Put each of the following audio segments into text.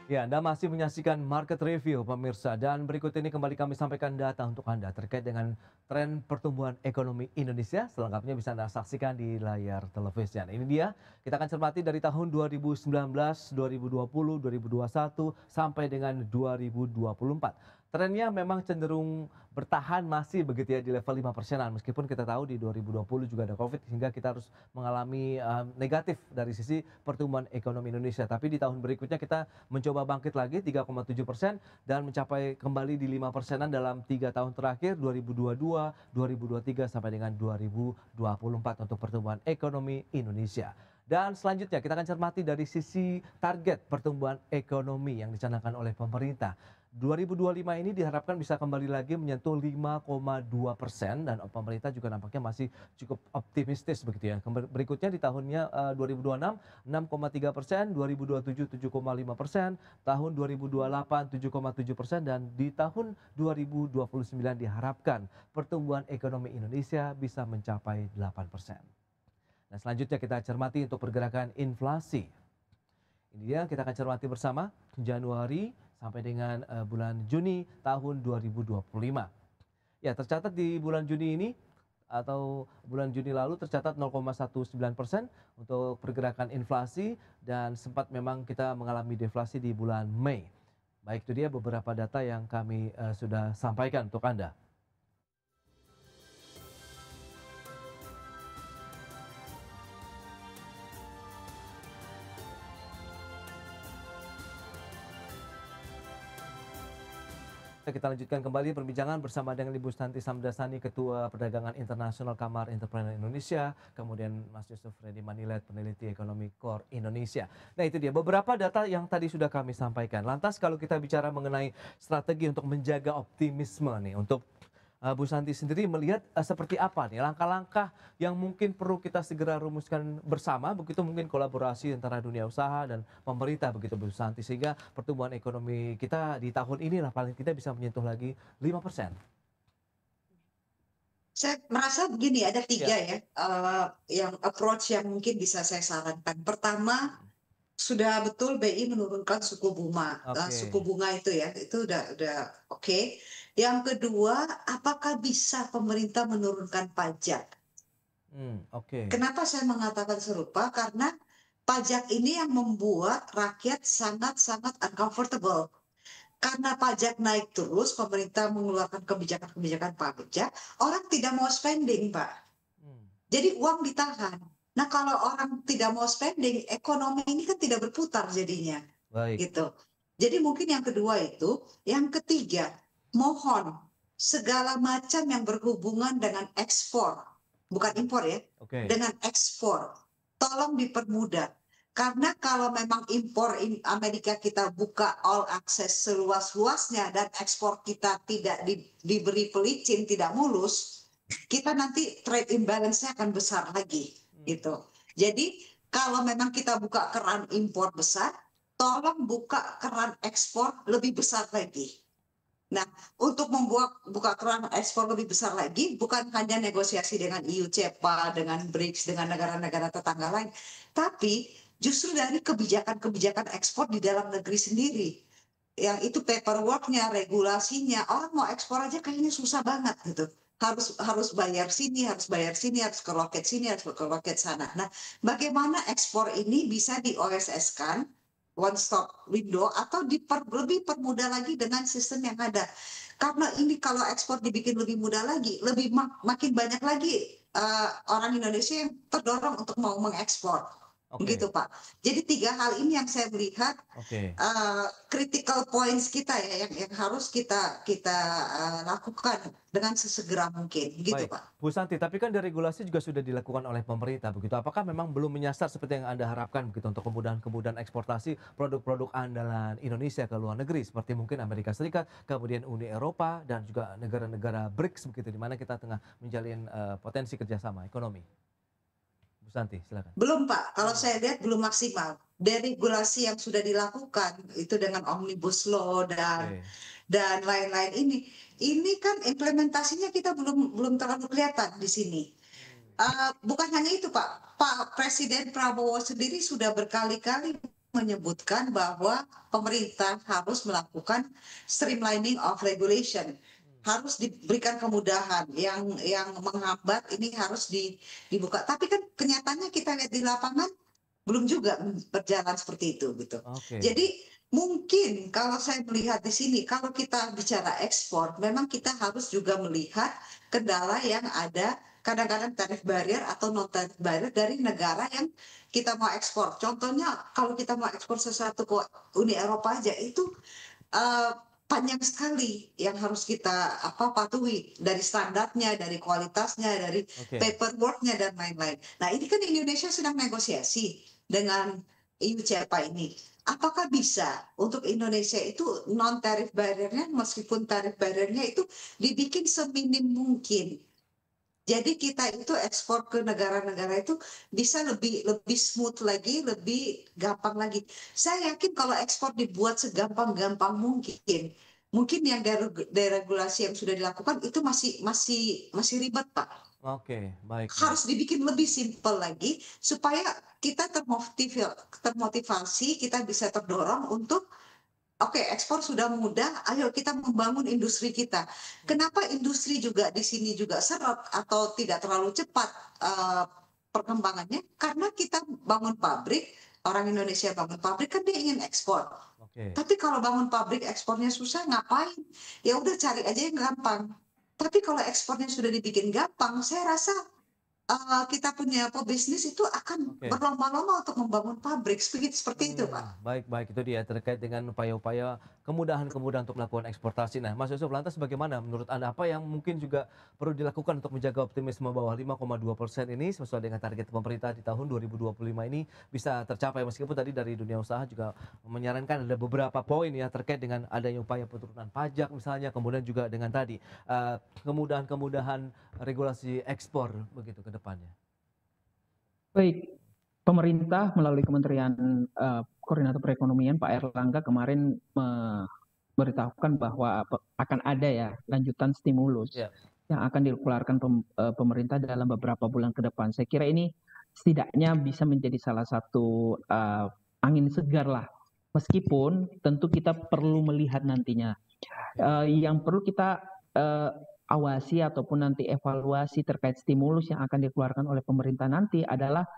Ya, Anda masih menyaksikan Market Review, pemirsa. Dan berikut ini kembali kami sampaikan data untuk Anda terkait dengan tren pertumbuhan ekonomi Indonesia. Selengkapnya bisa Anda saksikan di layar televisi. Nah, ini dia, kita akan cermati dari tahun 2019, 2020, 2021, sampai dengan 2024. Trennya memang cenderung bertahan masih begitu ya di level 5%-an. Meskipun kita tahu di 2020 juga ada COVID sehingga kita harus mengalami negatif dari sisi pertumbuhan ekonomi Indonesia. Tapi di tahun berikutnya kita mencoba bangkit lagi 3,7% dan mencapai kembali di 5%-an dalam 3 tahun terakhir 2022, 2023 sampai dengan 2024 untuk pertumbuhan ekonomi Indonesia. Dan selanjutnya kita akan cermati dari sisi target pertumbuhan ekonomi yang dicanangkan oleh pemerintah. 2025 ini diharapkan bisa kembali lagi menyentuh 5,2% dan pemerintah juga nampaknya masih cukup optimistis begitu ya. Berikutnya di tahunnya 2026 6,3%, 2027 7,5%, tahun 2028 7,7% dan di tahun 2029 diharapkan pertumbuhan ekonomi Indonesia bisa mencapai 8%. Nah, selanjutnya kita cermati untuk pergerakan inflasi. Ini dia kita akan cermati bersama Januari sampai dengan bulan Juni tahun 2025. Ya, tercatat di bulan Juni ini atau bulan Juni lalu tercatat 0,19% untuk pergerakan inflasi dan sempat memang kita mengalami deflasi di bulan Mei. Baik, itu dia beberapa data yang kami sudah sampaikan untuk Anda. Kita lanjutkan kembali perbincangan bersama dengan Ibu Santi Samdasani, Ketua Perdagangan Internasional Kamar Entrepreneur Indonesia, kemudian Mas Yusuf Freddy Manilet, peneliti ekonomi Core Indonesia. Nah, itu dia beberapa data yang tadi sudah kami sampaikan. Lantas kalau kita bicara mengenai strategi untuk menjaga optimisme nih, untuk Bu Santi sendiri melihat seperti apa nih langkah-langkah yang mungkin perlu kita segera rumuskan bersama, begitu mungkin kolaborasi antara dunia usaha dan pemerintah begitu Bu Santi, sehingga pertumbuhan ekonomi kita di tahun inilah paling tidak bisa menyentuh lagi 5%. Saya merasa begini, ada Ya, tiga ya, yang approach yang mungkin bisa saya sarankan. Pertama, sudah betul BI menurunkan suku bunga, suku oke. bunga itu ya, itu udah oke. Yang kedua, apakah bisa pemerintah menurunkan pajak? Oke. Kenapa saya mengatakan serupa? Karena pajak ini yang membuat rakyat sangat-sangat uncomfortable. Karena pajak naik terus, pemerintah mengeluarkan kebijakan-kebijakan pajak, orang tidak mau spending, Pak. Mmm, Jadi uang ditahan. Nah, kalau orang tidak mau spending, ekonomi ini kan tidak berputar jadinya, baik. gitu. Jadi mungkin yang kedua itu, yang ketiga, mohon segala macam yang berhubungan dengan ekspor, bukan Mmm, impor ya, oke. dengan ekspor, tolong dipermudah. Karena kalau memang impor Amerika kita buka all access seluas-luasnya dan ekspor kita tidak diberi pelicin, tidak mulus, kita nanti trade imbalance-nya akan besar lagi Mmm, gitu. Jadi kalau memang kita buka keran impor besar, tolong buka keran ekspor lebih besar lagi. Nah, untuk membuat buka keran ekspor lebih besar lagi, bukan hanya negosiasi dengan EU, CEPA, dengan BRICS, dengan negara-negara tetangga lain, tapi justru dari kebijakan-kebijakan ekspor di dalam negeri sendiri. Yang itu paperwork-nya, regulasinya, orang mau ekspor aja kayaknya susah banget gitu. Harus harus bayar sini, harus bayar sini, harus ke loket sini, harus ke loket sana. Nah, bagaimana ekspor ini bisa di OSS-kan, one stop window, atau lebih permudah lagi dengan sistem yang ada. Karena ini kalau ekspor dibikin lebih mudah lagi, makin banyak lagi orang Indonesia yang terdorong untuk mau mengekspor. oke Begitu, Pak. Jadi tiga hal ini yang saya melihat oke. critical points kita ya yang harus kita kita lakukan dengan sesegera mungkin, gitu, Baik, Pak. Bu Santi, tapi kan deregulasi juga sudah dilakukan oleh pemerintah begitu. Apakah memang belum menyasar seperti yang Anda harapkan begitu untuk kemudahan-kemudahan eksportasi produk-produk andalan Indonesia ke luar negeri seperti mungkin Amerika Serikat, kemudian Uni Eropa dan juga negara-negara BRICS begitu di mana kita tengah menjalin potensi kerjasama ekonomi. Bu Santi, silakan. Belum, Pak, kalau Hmm, saya lihat belum maksimal. Deregulasi yang sudah dilakukan itu dengan Omnibus Law oke. dan lain-lain ini kan implementasinya kita belum belum terlalu kelihatan di sini. Hmm, Bukan hanya itu, Pak. Pak Presiden Prabowo sendiri sudah berkali-kali menyebutkan bahwa pemerintah harus melakukan streamlining of regulation, harus diberikan kemudahan, yang menghambat ini harus dibuka. Tapi kan kenyataannya kita lihat di lapangan belum juga berjalan seperti itu gitu. Oke. Jadi mungkin kalau saya melihat di sini, kalau kita bicara ekspor, memang kita harus juga melihat kendala yang ada, kadang-kadang tarif barrier atau non tarif barrier dari negara yang kita mau ekspor. Contohnya kalau kita mau ekspor sesuatu ke Uni Eropa aja itu eh, panjang sekali yang harus kita patuhi, dari standarnya, dari kualitasnya, dari Oke. paperworknya dan lain-lain. Nah ini kan Indonesia sedang negosiasi dengan EU CEPA ini. Apakah bisa untuk Indonesia itu non tarif barriernya, meskipun tarif barriernya itu dibikin seminim mungkin. Jadi kita itu ekspor ke negara-negara itu bisa lebih lebih smooth lagi, lebih gampang lagi. Saya yakin kalau ekspor dibuat segampang-gampang mungkin yang deregulasi yang sudah dilakukan itu masih ribet, Pak. Oke, baik baik. Harus dibikin lebih simpel lagi supaya kita termotivasi, kita bisa terdorong untuk oke, ekspor sudah mudah, ayo kita membangun industri kita. Kenapa industri juga di sini juga seret atau tidak terlalu cepat perkembangannya? Karena kita bangun pabrik, orang Indonesia bangun pabrik kan dia ingin ekspor. Oke. Tapi kalau bangun pabrik ekspornya susah, ngapain? Ya udah cari aja yang gampang. Tapi kalau ekspornya sudah dibikin gampang, saya rasa kita punya pebisnis itu akan Oke. berlomba-lomba untuk membangun pabrik, seperti itu, Pak. Baik baik, itu dia terkait dengan upaya-upaya kemudahan-kemudahan untuk melakukan eksportasi. Nah, Mas Yusuf, lantas bagaimana menurut Anda, apa yang mungkin juga perlu dilakukan untuk menjaga optimisme bahwa 5,2% ini sesuai dengan target pemerintah di tahun 2025 ini bisa tercapai, meskipun tadi dari dunia usaha juga menyarankan ada beberapa poin ya terkait dengan adanya upaya penurunan pajak misalnya, kemudian juga dengan tadi kemudahan-kemudahan regulasi ekspor begitu ke depannya. Baik, pemerintah melalui Kementerian Koordinator Perekonomian Pak Erlangga kemarin memberitahukan bahwa akan ada ya lanjutan stimulus Ya. yang akan dikeluarkan pemerintah dalam beberapa bulan ke depan. Saya kira ini setidaknya bisa menjadi salah satu angin segar lah. Meskipun tentu kita perlu melihat nantinya. Yang perlu kita awasi ataupun nanti evaluasi terkait stimulus yang akan dikeluarkan oleh pemerintah nanti adalah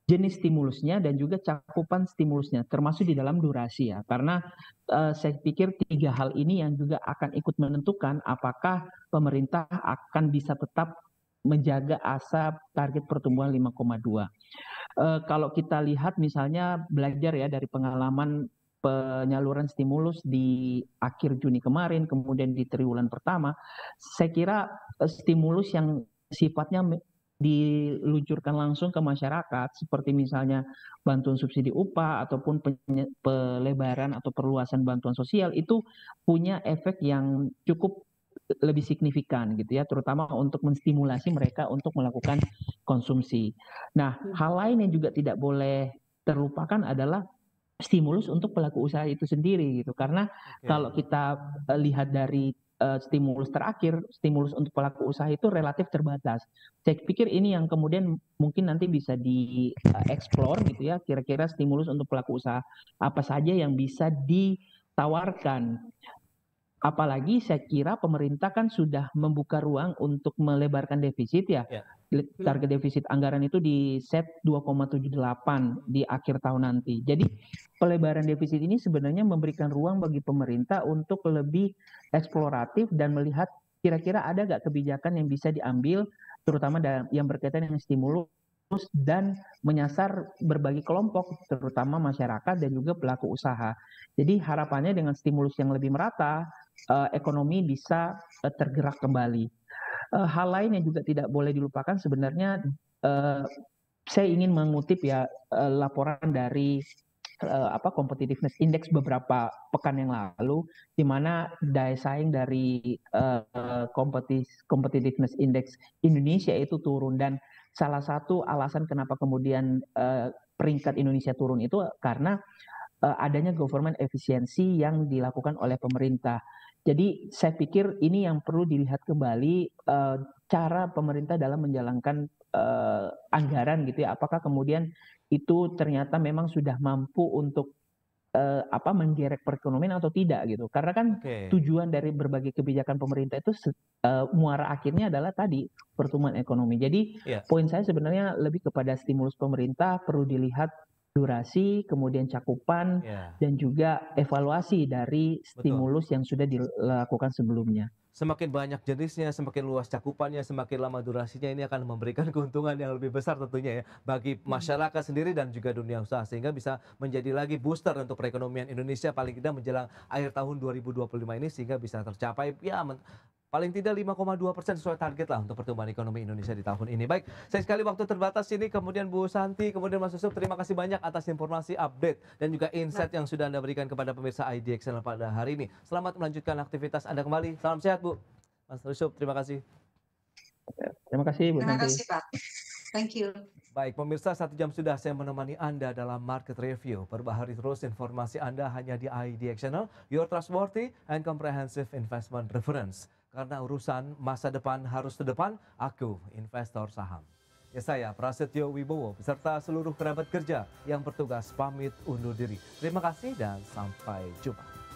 jenis stimulusnya dan juga cakupan stimulusnya, termasuk di dalam durasi ya. Karena saya pikir tiga hal ini yang juga akan ikut menentukan apakah pemerintah akan bisa tetap menjaga asa target pertumbuhan 5,2. Kalau kita lihat misalnya belajar ya dari pengalaman penyaluran stimulus di akhir Juni kemarin, kemudian di triwulan pertama, saya kira stimulus yang sifatnya diluncurkan langsung ke masyarakat, seperti misalnya bantuan subsidi upah ataupun pelebaran atau perluasan bantuan sosial, itu punya efek yang cukup lebih signifikan gitu ya, terutama untuk menstimulasi mereka untuk melakukan konsumsi. Nah, hal lain yang juga tidak boleh terlupakan adalah stimulus untuk pelaku usaha itu sendiri gitu. Karena kalau kita lihat dari stimulus terakhir, stimulus untuk pelaku usaha itu relatif terbatas. Saya pikir ini yang kemudian mungkin nanti bisa dieksplor gitu ya, kira-kira stimulus untuk pelaku usaha apa saja yang bisa ditawarkan. Apalagi saya kira pemerintah kan sudah membuka ruang untuk melebarkan defisit ya. Ya. Target defisit anggaran itu di set 2,78 di akhir tahun nanti. Jadi pelebaran defisit ini sebenarnya memberikan ruang bagi pemerintah untuk lebih eksploratif dan melihat kira-kira ada nggak kebijakan yang bisa diambil, terutama yang berkaitan dengan stimulus dan menyasar berbagai kelompok, terutama masyarakat dan juga pelaku usaha. Jadi harapannya dengan stimulus yang lebih merata, ekonomi bisa tergerak kembali. Hal lain yang juga tidak boleh dilupakan sebenarnya, saya ingin mengutip ya laporan dari competitiveness index beberapa pekan yang lalu, di mana daya saing dari competitiveness index Indonesia itu turun, dan salah satu alasan kenapa kemudian peringkat Indonesia turun itu karena adanya government efisiensi yang dilakukan oleh pemerintah. Jadi saya pikir ini yang perlu dilihat kembali, cara pemerintah dalam menjalankan anggaran gitu ya. Apakah kemudian itu ternyata memang sudah mampu untuk menggerek perekonomian atau tidak gitu. Karena kan Oke. tujuan dari berbagai kebijakan pemerintah itu muara akhirnya adalah tadi pertumbuhan ekonomi. Jadi Iya, poin saya sebenarnya lebih kepada stimulus pemerintah perlu dilihat durasi, kemudian cakupan, iya, dan juga evaluasi dari betul. stimulus yang sudah dilakukan sebelumnya. Semakin banyak jenisnya, semakin luas cakupannya, semakin lama durasinya ini akan memberikan keuntungan yang lebih besar tentunya ya bagi masyarakat sendiri dan juga dunia usaha sehingga bisa menjadi lagi booster untuk perekonomian Indonesia paling tidak menjelang akhir tahun 2025 ini sehingga bisa tercapai ya paling tidak 5,2% sesuai target lah untuk pertumbuhan ekonomi Indonesia di tahun ini. Baik, sayang sekali waktu terbatas ini kemudian Bu Santi, kemudian Mas Yusuf, terima kasih banyak atas informasi update dan juga insight yang sudah Anda berikan kepada pemirsa IDXL pada hari ini. Selamat melanjutkan aktivitas Anda kembali. Salam sehat, Bu. Mas Yusuf, terima kasih. Terima kasih Bu Terima Santi. kasih, Pak. Thank you. Baik, pemirsa, 1 jam sudah saya menemani Anda dalam Market Review. Perbaharui terus informasi Anda hanya di IDX Channel, your trustworthy and comprehensive investment reference. Karena urusan masa depan harus ke depan, aku investor saham. Ya saya, Prasetyo Wibowo, beserta seluruh kerabat kerja yang bertugas pamit undur diri. Terima kasih dan sampai jumpa.